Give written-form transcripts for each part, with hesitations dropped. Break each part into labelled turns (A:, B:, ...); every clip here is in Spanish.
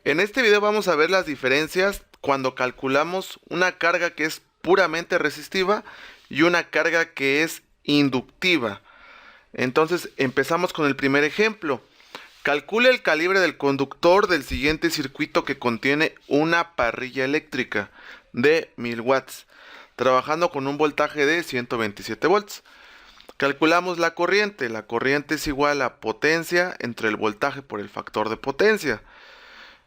A: En este video vamos a ver las diferencias cuando calculamos una carga que es puramente resistiva y una carga que es inductiva. Entonces empezamos con el primer ejemplo. Calcule el calibre del conductor del siguiente circuito que contiene una parrilla eléctrica de 1000 watts, trabajando con un voltaje de 127 volts. Calculamos la corriente. La corriente es igual a potencia entre el voltaje por el factor de potencia.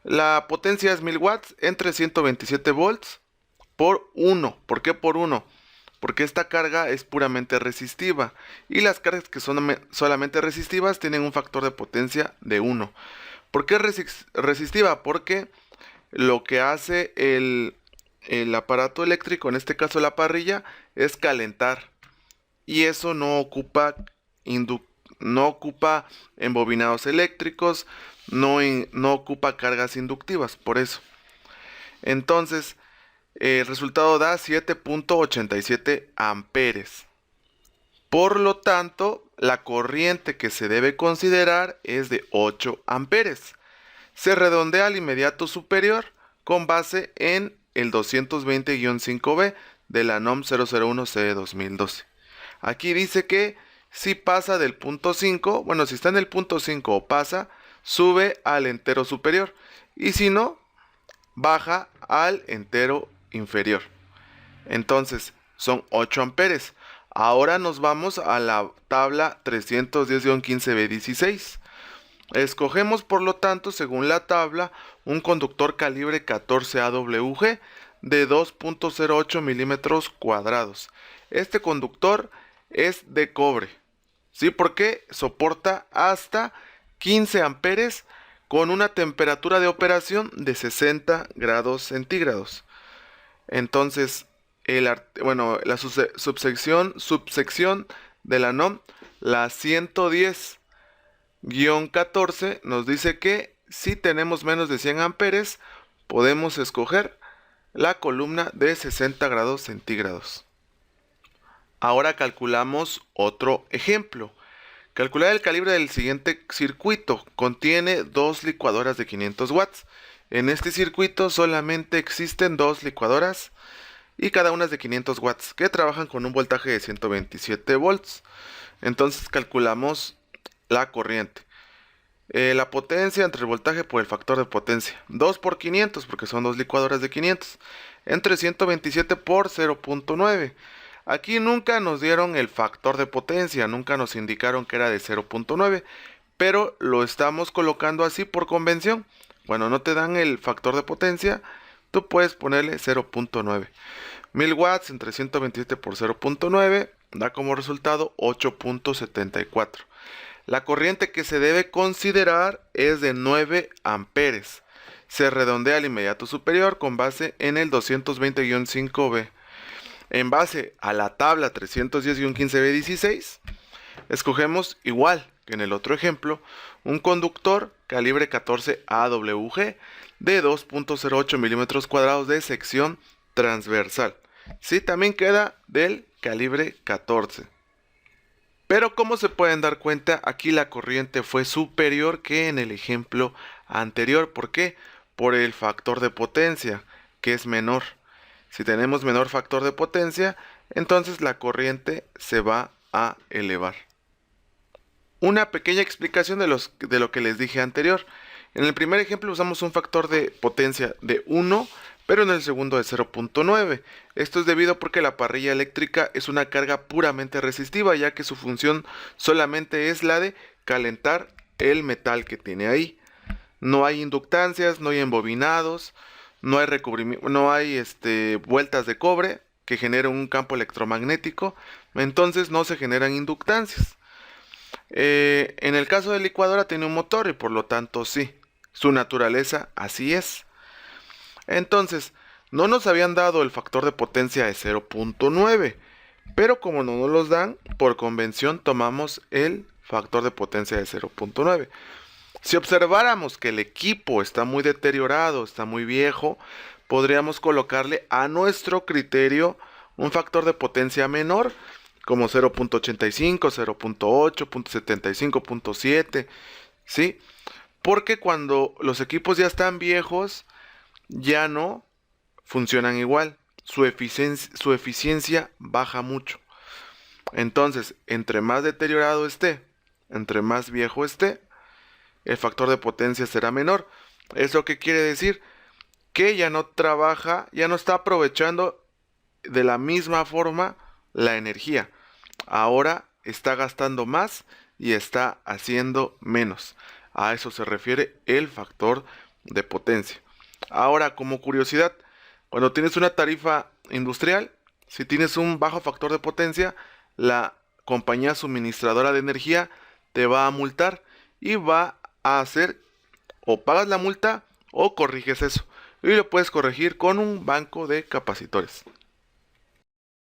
A: La potencia es 1000 watts entre 127 volts por 1. ¿Por qué por 1? Porque esta carga es puramente resistiva y las cargas que son solamente resistivas tienen un factor de potencia de 1. ¿Por qué es resistiva? Porque lo que hace el aparato eléctrico, en este caso la parrilla, es calentar. Y eso no ocupa embobinados eléctricos, no ocupa cargas inductivas, por eso. Entonces, el resultado da 7.87 amperes. Por lo tanto, la corriente que se debe considerar es de 8 amperes. Se redondea al inmediato superior con base en el 220-5B de la NOM 001C de 2012. Aquí dice que si pasa del punto 5, bueno, si está en el punto 5 o pasa, sube al entero superior. Y si no, baja al entero inferior. Entonces, son 8 amperes. Ahora nos vamos a la tabla 310-15B16. Escogemos, por lo tanto, según la tabla, un conductor calibre 14 AWG de 2.08 milímetros cuadrados. Este conductor es de cobre, ¿sí? Porque soporta hasta 15 amperes con una temperatura de operación de 60 grados centígrados. Entonces, la subsección de la NOM, la 110-14, nos dice que si tenemos menos de 100 amperes, podemos escoger la columna de 60 grados centígrados. Ahora calculamos otro ejemplo. Calcular el calibre del siguiente circuito. Contiene dos licuadoras de 500 watts. En este circuito solamente existen dos licuadoras y cada una es de 500 watts que trabajan con un voltaje de 127 volts. Entonces calculamos la corriente. La potencia entre el voltaje por el factor de potencia. 2 por 500 porque son dos licuadoras de 500. Entre 127 por 0.9. Aquí nunca nos dieron el factor de potencia, nunca nos indicaron que era de 0.9, pero lo estamos colocando así por convención. Cuando no te dan el factor de potencia, tú puedes ponerle 0.9. 1000 watts entre 127 por 0.9 da como resultado 8.74. La corriente que se debe considerar es de 9 amperes. Se redondea al inmediato superior con base en el 220-5B. En base a la tabla 310-15B16, escogemos igual que en el otro ejemplo, un conductor calibre 14 AWG de 2.08 milímetros cuadrados de sección transversal. Sí, también queda del calibre 14. Pero como se pueden dar cuenta, aquí la corriente fue superior que en el ejemplo anterior. ¿Por qué? Por el factor de potencia, que es menor. Si tenemos menor factor de potencia, entonces la corriente se va a elevar. Una pequeña explicación de lo que les dije anterior. En el primer ejemplo usamos un factor de potencia de 1, pero en el segundo de 0.9. Esto es debido porque la parrilla eléctrica es una carga puramente resistiva, ya que su función solamente es la de calentar el metal que tiene ahí. No hay inductancias, no hay embobinados, no hay recubrimiento, no hay vueltas de cobre que generen un campo electromagnético, entonces no se generan inductancias. En el caso de la licuadora tiene un motor y por lo tanto sí, su naturaleza así es. Entonces, no nos habían dado el factor de potencia de 0.9, pero como no nos los dan, por convención tomamos el factor de potencia de 0.9. Si observáramos que el equipo está muy deteriorado, está muy viejo, podríamos colocarle a nuestro criterio un factor de potencia menor, como 0.85, 0.8, 0.75, 0.7, ¿sí? Porque cuando los equipos ya están viejos, ya no funcionan igual. Su eficiencia baja mucho. Entonces, entre más deteriorado esté, entre más viejo esté, el factor de potencia será menor. ¿Eso qué quiere decir? Que ya no trabaja, ya no está aprovechando de la misma forma la energía. Ahora está gastando más y está haciendo menos. A eso se refiere el factor de potencia. Ahora, como curiosidad, cuando tienes una tarifa industrial, si tienes un bajo factor de potencia, la compañía suministradora de energía te va a multar y va a hacer o pagas la multa o corriges eso. Y lo puedes corregir con un banco de capacitores.